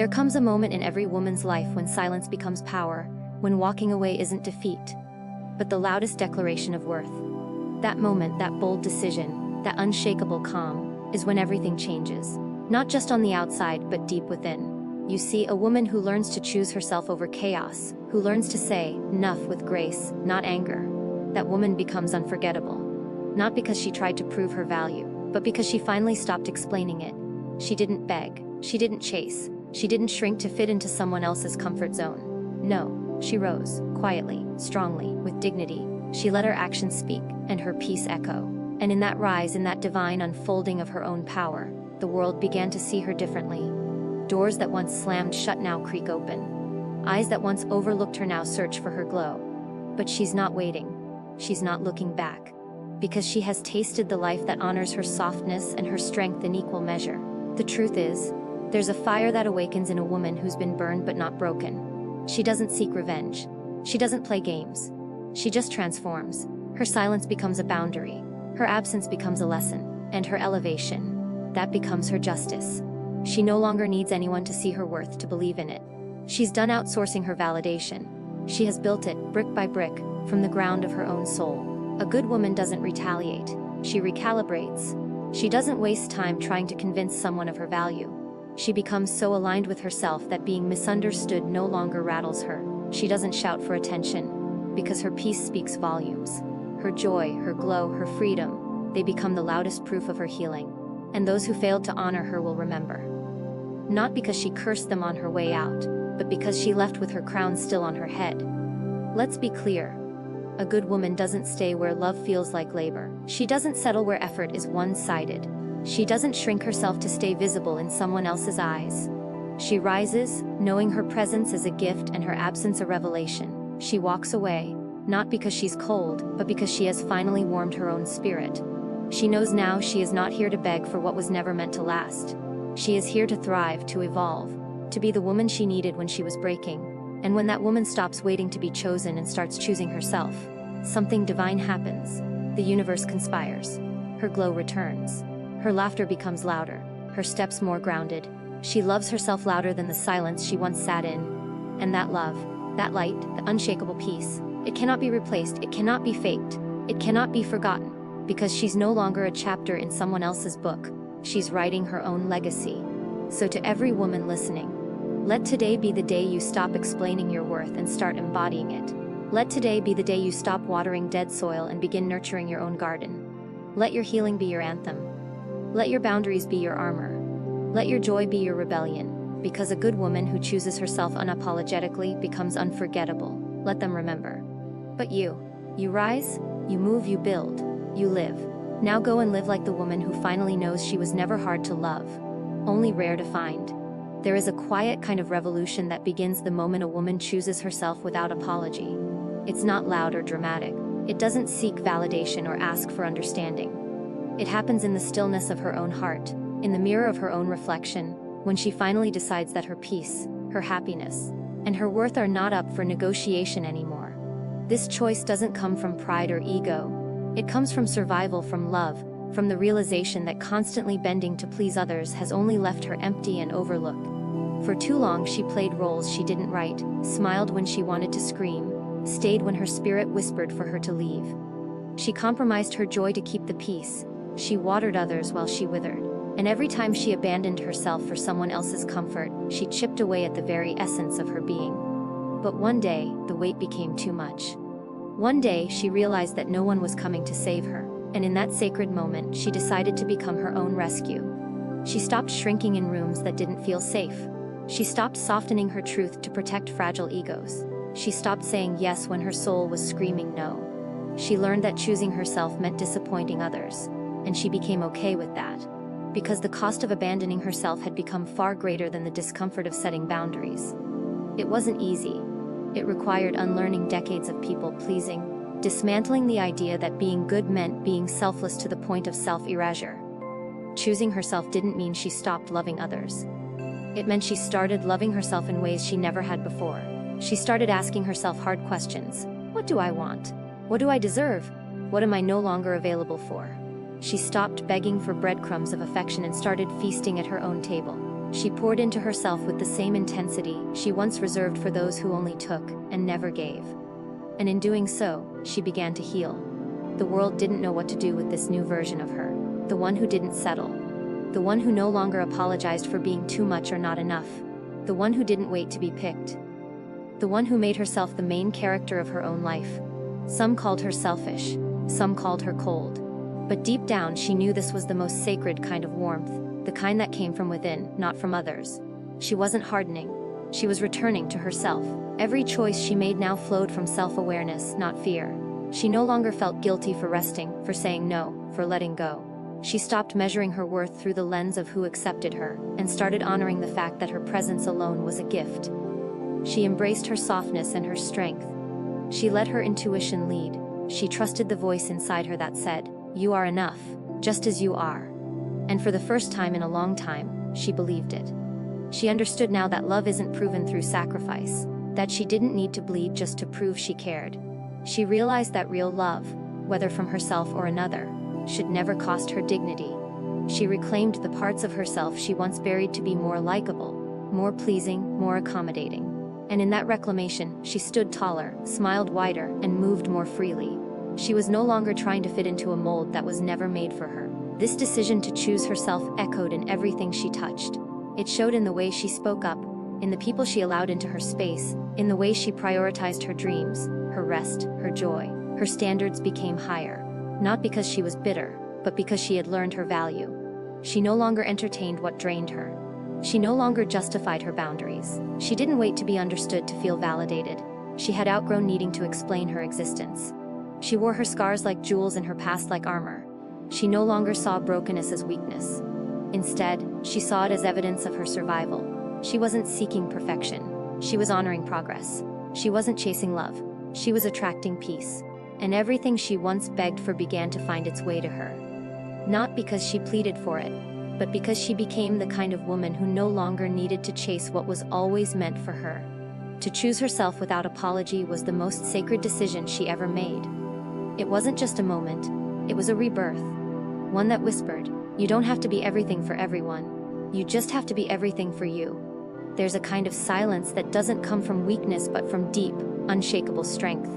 There comes a moment in every woman's life when silence becomes power, when walking away isn't defeat, but the loudest declaration of worth. That moment, that bold decision, that unshakable calm, is when everything changes. Not just on the outside, but deep within. You see, a woman who learns to choose herself over chaos, who learns to say, "Enough" with grace, not anger. That woman becomes unforgettable. Not because she tried to prove her value, but because she finally stopped explaining it. She didn't beg, she didn't chase, she didn't shrink to fit into someone else's comfort zone. No, she rose, quietly, strongly, with dignity. She let her actions speak, and her peace echo. And in that rise, in that divine unfolding of her own power, the world began to see her differently. Doors that once slammed shut now creak open. Eyes that once overlooked her now search for her glow. But she's not waiting. She's not looking back. Because she has tasted the life that honors her softness and her strength in equal measure. The truth is, there's a fire that awakens in a woman who's been burned but not broken. She doesn't seek revenge. She doesn't play games. She just transforms. Her silence becomes a boundary. Her absence becomes a lesson. And her elevation, that becomes her justice. She no longer needs anyone to see her worth to believe in it. She's done outsourcing her validation. She has built it, brick by brick, from the ground of her own soul. A good woman doesn't retaliate. She recalibrates. She doesn't waste time trying to convince someone of her value. She becomes so aligned with herself that being misunderstood no longer rattles her. She doesn't shout for attention, because her peace speaks volumes. Her joy, her glow, her freedom, they become the loudest proof of her healing. And those who failed to honor her will remember. Not because she cursed them on her way out, but because she left with her crown still on her head. Let's be clear. A good woman doesn't stay where love feels like labor. She doesn't settle where effort is one-sided. She doesn't shrink herself to stay visible in someone else's eyes. She rises, knowing her presence is a gift and her absence a revelation. She walks away, not because she's cold, but because she has finally warmed her own spirit. She knows now she is not here to beg for what was never meant to last. She is here to thrive, to evolve, to be the woman she needed when she was breaking. And when that woman stops waiting to be chosen and starts choosing herself, something divine happens. The universe conspires. Her glow returns. Her laughter becomes louder, her steps more grounded. She loves herself louder than the silence she once sat in. And that love, that light, the unshakable peace, it cannot be replaced, it cannot be faked, it cannot be forgotten. Because she's no longer a chapter in someone else's book. She's writing her own legacy. So to every woman listening, let today be the day you stop explaining your worth and start embodying it. Let today be the day you stop watering dead soil and begin nurturing your own garden. Let your healing be your anthem. Let your boundaries be your armor. Let your joy be your rebellion. Because a good woman who chooses herself unapologetically becomes unforgettable. Let them remember. But you rise, you move, you build. You live. Now go and live like the woman who finally knows she was never hard to love, only rare to find. There is a quiet kind of revolution that begins the moment a woman chooses herself without apology. It's not loud or dramatic. It doesn't seek validation or ask for understanding. It happens in the stillness of her own heart, in the mirror of her own reflection, when she finally decides that her peace, her happiness, and her worth are not up for negotiation anymore. This choice doesn't come from pride or ego. It comes from survival, from love, from the realization that constantly bending to please others has only left her empty and overlooked. For too long she played roles she didn't write, smiled when she wanted to scream, stayed when her spirit whispered for her to leave. She compromised her joy to keep the peace. She watered others while she withered. And every time she abandoned herself for someone else's comfort, she chipped away at the very essence of her being. But one day, the weight became too much. One day, she realized that no one was coming to save her, and in that sacred moment, she decided to become her own rescue. She stopped shrinking in rooms that didn't feel safe. She stopped softening her truth to protect fragile egos. She stopped saying yes when her soul was screaming no. She learned that choosing herself meant disappointing others, and she became okay with that. Because the cost of abandoning herself had become far greater than the discomfort of setting boundaries. It wasn't easy. It required unlearning decades of people-pleasing, dismantling the idea that being good meant being selfless to the point of self-erasure. Choosing herself didn't mean she stopped loving others. It meant she started loving herself in ways she never had before. She started asking herself hard questions. What do I want? What do I deserve? What am I no longer available for? She stopped begging for breadcrumbs of affection and started feasting at her own table. She poured into herself with the same intensity she once reserved for those who only took and never gave. And in doing so, she began to heal. The world didn't know what to do with this new version of her, the one who didn't settle, the one who no longer apologized for being too much or not enough, the one who didn't wait to be picked, the one who made herself the main character of her own life. Some called her selfish, some called her cold. But deep down she knew this was the most sacred kind of warmth, the kind that came from within, not from others. She wasn't hardening. She was returning to herself. Every choice she made now flowed from self-awareness, not fear. She no longer felt guilty for resting, for saying no, for letting go. She stopped measuring her worth through the lens of who accepted her, and started honoring the fact that her presence alone was a gift. She embraced her softness and her strength. She let her intuition lead. She trusted the voice inside her that said, "You are enough, just as you are." And for the first time in a long time, she believed it. She understood now that love isn't proven through sacrifice, that she didn't need to bleed just to prove she cared. She realized that real love, whether from herself or another, should never cost her dignity. She reclaimed the parts of herself she once buried to be more likable, more pleasing, more accommodating. And in that reclamation, she stood taller, smiled wider, and moved more freely. She was no longer trying to fit into a mold that was never made for her. This decision to choose herself echoed in everything she touched. It showed in the way she spoke up, in the people she allowed into her space, in the way she prioritized her dreams, her rest, her joy. Her standards became higher, not because she was bitter, but because she had learned her value. She no longer entertained what drained her. She no longer justified her boundaries. She didn't wait to be understood to feel validated. She had outgrown needing to explain her existence. She wore her scars like jewels and her past like armor. She no longer saw brokenness as weakness. Instead, she saw it as evidence of her survival. She wasn't seeking perfection. She was honoring progress. She wasn't chasing love. She was attracting peace. And everything she once begged for began to find its way to her. Not because she pleaded for it, but because she became the kind of woman who no longer needed to chase what was always meant for her. To choose herself without apology was the most sacred decision she ever made. It wasn't just a moment, it was a rebirth. One that whispered, "You don't have to be everything for everyone. You just have to be everything for you." There's a kind of silence that doesn't come from weakness but from deep, unshakable strength.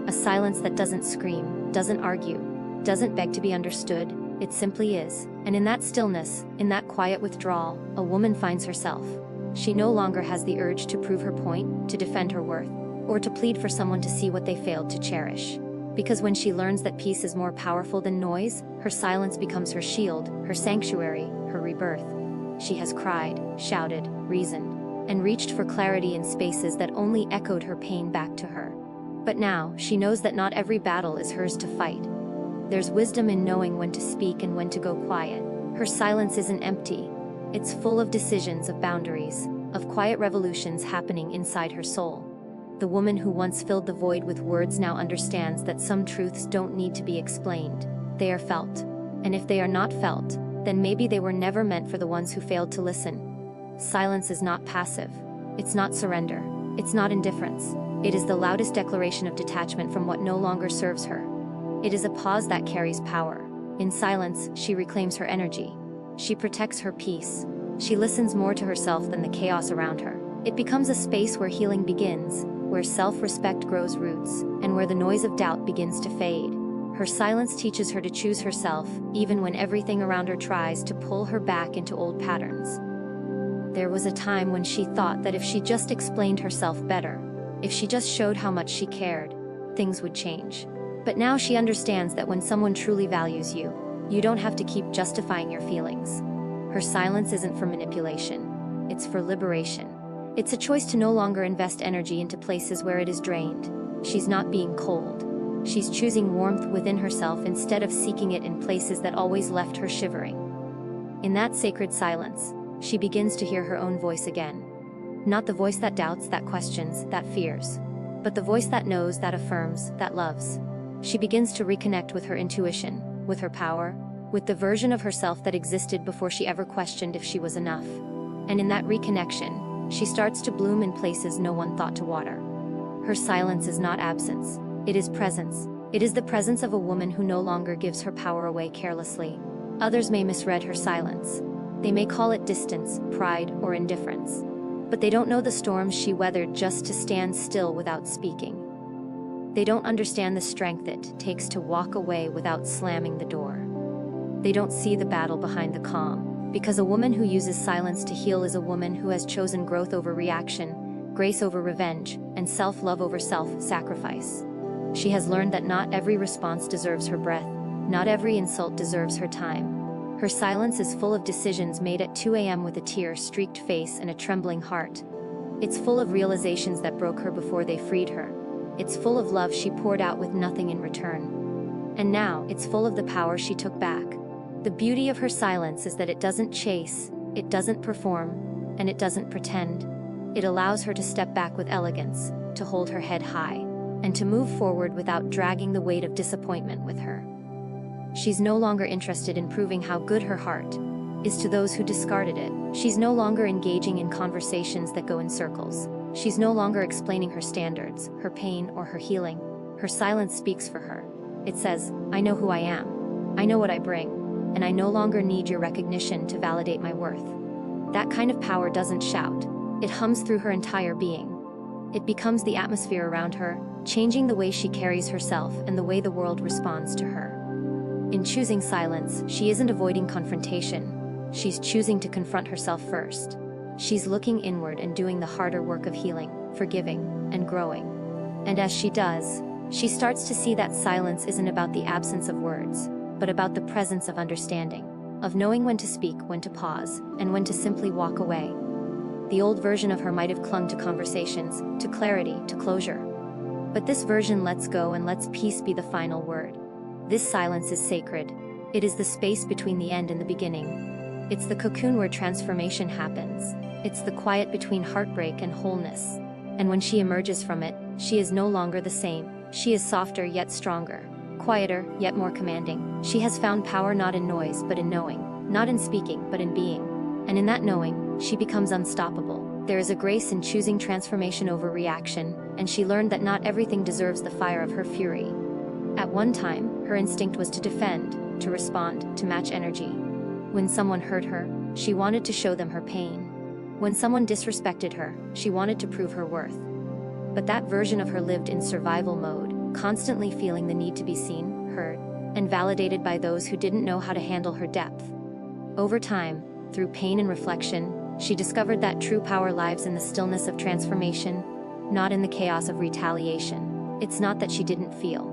A silence that doesn't scream, doesn't argue, doesn't beg to be understood, it simply is. And in that stillness, in that quiet withdrawal, a woman finds herself. She no longer has the urge to prove her point, to defend her worth, or to plead for someone to see what they failed to cherish. Because when she learns that peace is more powerful than noise, her silence becomes her shield, her sanctuary, her rebirth. She has cried, shouted, reasoned, and reached for clarity in spaces that only echoed her pain back to her. But now, she knows that not every battle is hers to fight. There's wisdom in knowing when to speak and when to go quiet. Her silence isn't empty. It's full of decisions, of boundaries, of quiet revolutions happening inside her soul. The woman who once filled the void with words now understands that some truths don't need to be explained. They are felt. And if they are not felt, then maybe they were never meant for the ones who failed to listen. Silence is not passive. It's not surrender. It's not indifference. It is the loudest declaration of detachment from what no longer serves her. It is a pause that carries power. In silence, she reclaims her energy. She protects her peace. She listens more to herself than the chaos around her. It becomes a space where healing begins, where self-respect grows roots, and where the noise of doubt begins to fade. Her silence teaches her to choose herself, even when everything around her tries to pull her back into old patterns. There was a time when she thought that if she just explained herself better, if she just showed how much she cared, things would change. But now she understands that when someone truly values you, you don't have to keep justifying your feelings. Her silence isn't for manipulation, it's for liberation. It's a choice to no longer invest energy into places where it is drained. She's not being cold. She's choosing warmth within herself instead of seeking it in places that always left her shivering. In that sacred silence, she begins to hear her own voice again. Not the voice that doubts, that questions, that fears, but the voice that knows, that affirms, that loves. She begins to reconnect with her intuition, with her power, with the version of herself that existed before she ever questioned if she was enough. And in that reconnection, she starts to bloom in places no one thought to water. Her silence is not absence, it is presence. It is the presence of a woman who no longer gives her power away carelessly. Others may misread her silence. They may call it distance, pride, or indifference. But they don't know the storms she weathered just to stand still without speaking. They don't understand the strength it takes to walk away without slamming the door. They don't see the battle behind the calm, because a woman who uses silence to heal is a woman who has chosen growth over reaction, grace over revenge, and self-love over self-sacrifice. She has learned that not every response deserves her breath, not every insult deserves her time. Her silence is full of decisions made at 2 a.m. with a tear-streaked face and a trembling heart. It's full of realizations that broke her before they freed her. It's full of love she poured out with nothing in return. And now, it's full of the power she took back. The beauty of her silence is that it doesn't chase, it doesn't perform, and it doesn't pretend. It allows her to step back with elegance, to hold her head high, and to move forward without dragging the weight of disappointment with her. She's no longer interested in proving how good her heart is to those who discarded it. She's no longer engaging in conversations that go in circles. She's no longer explaining her standards, her pain, or her healing. Her silence speaks for her. It says, I know who I am. I know what I bring. And I no longer need your recognition to validate my worth. That kind of power doesn't shout. It hums through her entire being. It becomes the atmosphere around her, changing the way she carries herself and the way the world responds to her. In choosing silence, she isn't avoiding confrontation. She's choosing to confront herself first. She's looking inward and doing the harder work of healing, forgiving, and growing. And as she does, she starts to see that silence isn't about the absence of words, but about the presence of understanding, of knowing when to speak, when to pause, and when to simply walk away. The old version of her might have clung to conversations, to clarity, to closure. But this version lets go and lets peace be the final word. This silence is sacred. It is the space between the end and the beginning. It's the cocoon where transformation happens. It's the quiet between heartbreak and wholeness. And when she emerges from it, she is no longer the same. She is softer yet stronger, quieter yet more commanding. She has found power not in noise but in knowing, not in speaking but in being. And in that knowing, she becomes unstoppable. There is a grace in choosing transformation over reaction, and she learned that not everything deserves the fire of her fury. At one time, her instinct was to defend, to respond, to match energy. When someone hurt her, she wanted to show them her pain. When someone disrespected her, she wanted to prove her worth. But that version of her lived in survival mode, constantly feeling the need to be seen, heard, and validated by those who didn't know how to handle her depth. Over time, through pain and reflection, she discovered that true power lies in the stillness of transformation, not in the chaos of retaliation. It's not that she didn't feel.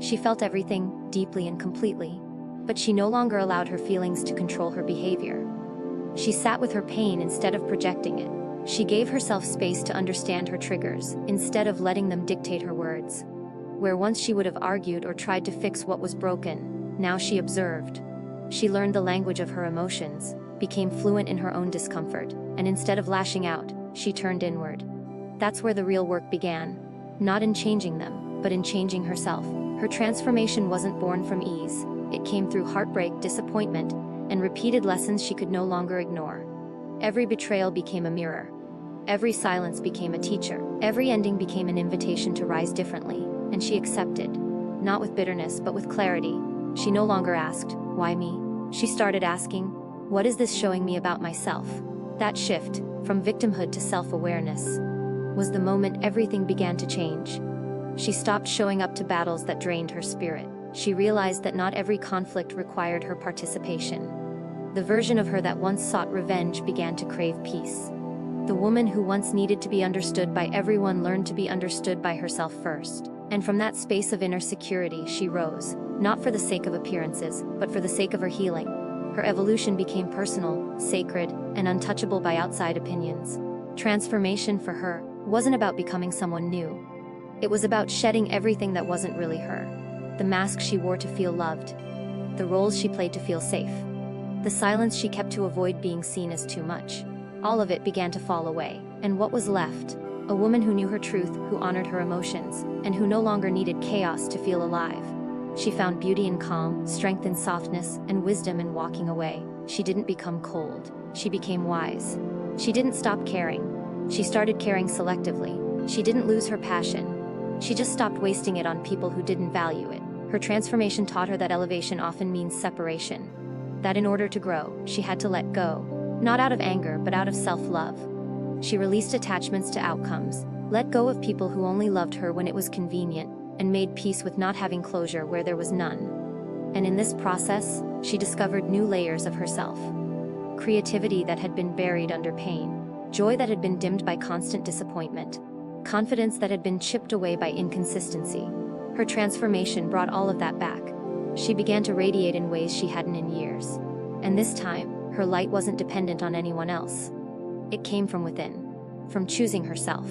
She felt everything, deeply and completely, but she no longer allowed her feelings to control her behavior. She sat with her pain instead of projecting it. She gave herself space to understand her triggers, instead of letting them dictate her words. Where once she would have argued or tried to fix what was broken, now she observed. She learned the language of her emotions, became fluent in her own discomfort, and instead of lashing out, she turned inward. That's where the real work began. Not in changing them, but in changing herself. Her transformation wasn't born from ease. It came through heartbreak, disappointment, and repeated lessons she could no longer ignore. Every betrayal became a mirror. Every silence became a teacher. Every ending became an invitation to rise differently, and she accepted. Not with bitterness, but with clarity. She no longer asked, "Why me?" She started asking, "What is this showing me about myself?" That shift, from victimhood to self-awareness, was the moment everything began to change. She stopped showing up to battles that drained her spirit. She realized that not every conflict required her participation. The version of her that once sought revenge began to crave peace. The woman who once needed to be understood by everyone learned to be understood by herself first. And from that space of inner security, she rose, not for the sake of appearances, but for the sake of her healing. Her evolution became personal, sacred, and untouchable by outside opinions. Transformation for her wasn't about becoming someone new. It was about shedding everything that wasn't really her. The mask she wore to feel loved. The roles she played to feel safe. The silence she kept to avoid being seen as too much. All of it began to fall away. And what was left? A woman who knew her truth, who honored her emotions, and who no longer needed chaos to feel alive. She found beauty in calm, strength in softness, and wisdom in walking away. She didn't become cold. She became wise. She didn't stop caring. She started caring selectively. She didn't lose her passion. She just stopped wasting it on people who didn't value it. Her transformation taught her that elevation often means separation. that in order to grow, she had to let go, not out of anger but out of self-love. She released attachments to outcomes, let go of people who only loved her when it was convenient, and made peace with not having closure where there was none. And in this process, she discovered new layers of herself. Creativity that had been buried under pain, joy that had been dimmed by constant disappointment, confidence that had been chipped away by inconsistency. Her transformation brought all of that back. She began to radiate in ways she hadn't in years. And this time, her light wasn't dependent on anyone else. It came from within, from choosing herself,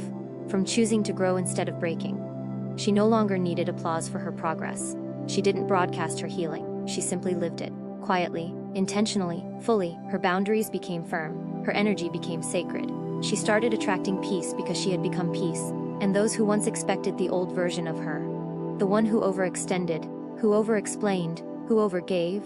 from choosing to grow instead of breaking. She no longer needed applause for her progress. She didn't broadcast her healing, she simply lived it. Quietly, intentionally, fully, her boundaries became firm, her energy became sacred. She started attracting peace because she had become peace, and those who once expected the old version of her, the one who overextended, who over-explained, who overgave,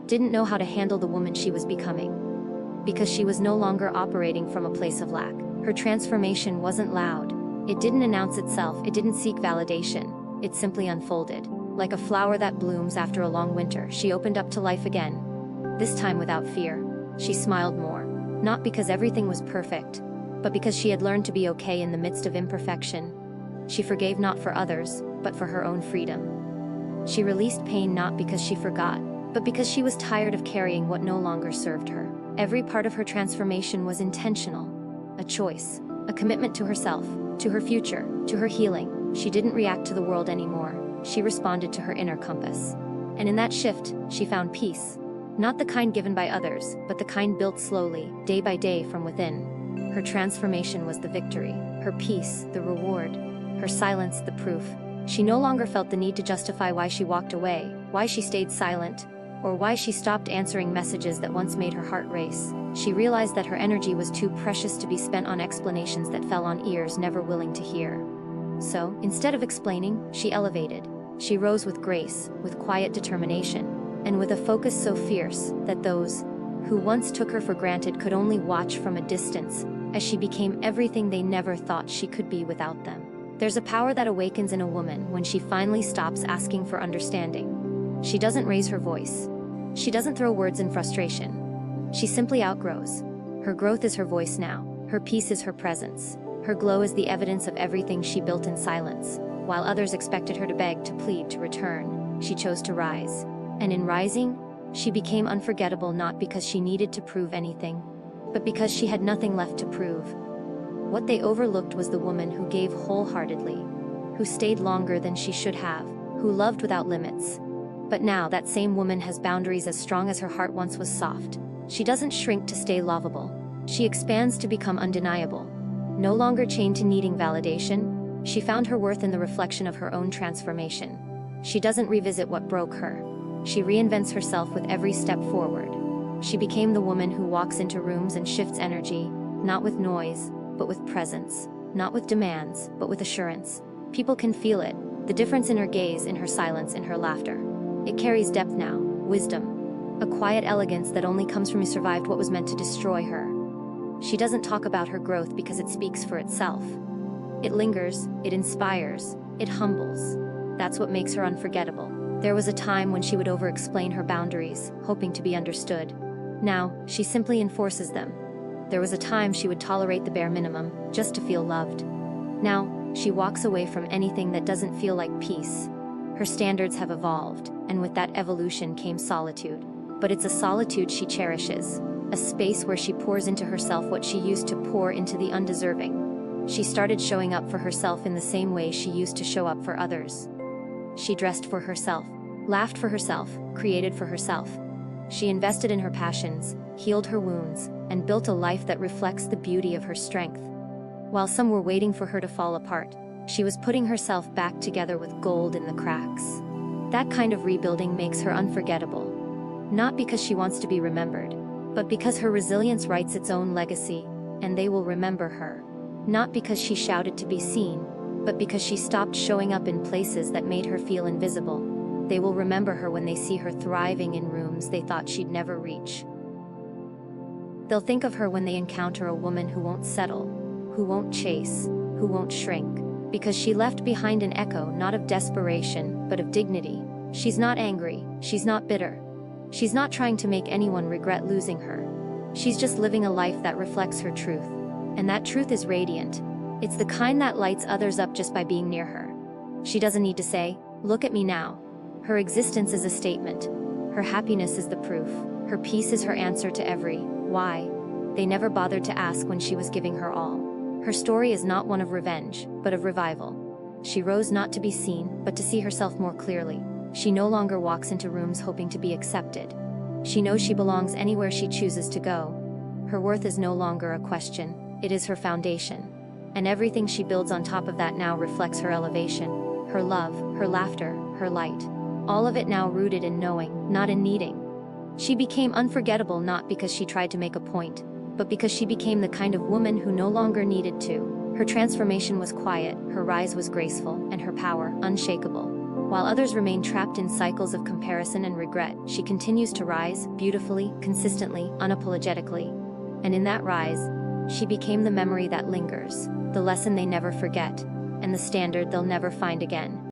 didn't know how to handle the woman she was becoming. Because she was no longer operating from a place of lack. Her transformation wasn't loud. It didn't announce itself, it didn't seek validation. It simply unfolded. Like a flower that blooms after a long winter, she opened up to life again. This time without fear. She smiled more. Not because everything was perfect, but because she had learned to be okay in the midst of imperfection. She forgave not for others, but for her own freedom. She released pain not because she forgot, but because she was tired of carrying what no longer served her. Every part of her transformation was intentional. A choice, a commitment to herself, to her future, to her healing. She didn't react to the world anymore. She responded to her inner compass. And in that shift, she found peace. Not the kind given by others, but the kind built slowly, day by day from within. Her transformation was the victory, her peace, the reward, her silence, the proof. She no longer felt the need to justify why she walked away, why she stayed silent, or why she stopped answering messages that once made her heart race. She realized that her energy was too precious to be spent on explanations that fell on ears never willing to hear. So, instead of explaining, she elevated. She rose with grace, with quiet determination, and with a focus so fierce that those who once took her for granted could only watch from a distance as she became everything they never thought she could be without them. There's a power that awakens in a woman when she finally stops asking for understanding. She doesn't raise her voice. She doesn't throw words in frustration. She simply outgrows. Her growth is her voice now. Her peace is her presence. Her glow is the evidence of everything she built in silence. While others expected her to beg, to plead, to return, she chose to rise. And in rising, she became unforgettable not because she needed to prove anything, but because she had nothing left to prove. What they overlooked was the woman who gave wholeheartedly, who stayed longer than she should have, who loved without limits. But now that same woman has boundaries as strong as her heart once was soft. She doesn't shrink to stay lovable. She expands to become undeniable. No longer chained to needing validation, she found her worth in the reflection of her own transformation. She doesn't revisit what broke her. She reinvents herself with every step forward. She became the woman who walks into rooms and shifts energy, not with noise, but with presence, not with demands, but with assurance. People can feel it, the difference in her gaze, in her silence, in her laughter. It carries depth now, wisdom, a quiet elegance that only comes from who survived what was meant to destroy her. She doesn't talk about her growth because it speaks for itself. It lingers, it inspires, it humbles. That's what makes her unforgettable. There was a time when she would over-explain her boundaries, hoping to be understood. Now, she simply enforces them. There was a time she would tolerate the bare minimum, just to feel loved. Now, she walks away from anything that doesn't feel like peace. Her standards have evolved, and with that evolution came solitude. But it's a solitude she cherishes, a space where she pours into herself what she used to pour into the undeserving. She started showing up for herself in the same way she used to show up for others. She dressed for herself, laughed for herself, created for herself. She invested in her passions, healed her wounds, and built a life that reflects the beauty of her strength. While some were waiting for her to fall apart, she was putting herself back together with gold in the cracks. That kind of rebuilding makes her unforgettable. Not because she wants to be remembered, but because her resilience writes its own legacy, and they will remember her. Not because she shouted to be seen, but because she stopped showing up in places that made her feel invisible. They will remember her when they see her thriving in rooms they thought she'd never reach. They'll think of her when they encounter a woman who won't settle, who won't chase, who won't shrink, because she left behind an echo not of desperation, but of dignity. She's not angry, she's not bitter. She's not trying to make anyone regret losing her. She's just living a life that reflects her truth. And that truth is radiant. It's the kind that lights others up just by being near her. She doesn't need to say, "Look at me now." Her existence is a statement. Her happiness is the proof. Her peace is her answer to every why they never bothered to ask when she was giving her all. Her story is not one of revenge, but of revival. She rose not to be seen, but to see herself more clearly. She no longer walks into rooms hoping to be accepted. She knows she belongs anywhere she chooses to go. Her worth is no longer a question, it is her foundation. And everything she builds on top of that now reflects her elevation, her love, her laughter, her light. All of it now rooted in knowing, not in needing. She became unforgettable not because she tried to make a point, but because she became the kind of woman who no longer needed to. Her transformation was quiet, her rise was graceful, and her power unshakable. While others remain trapped in cycles of comparison and regret, she continues to rise, beautifully, consistently, unapologetically. And in that rise, she became the memory that lingers, the lesson they never forget, and the standard they'll never find again.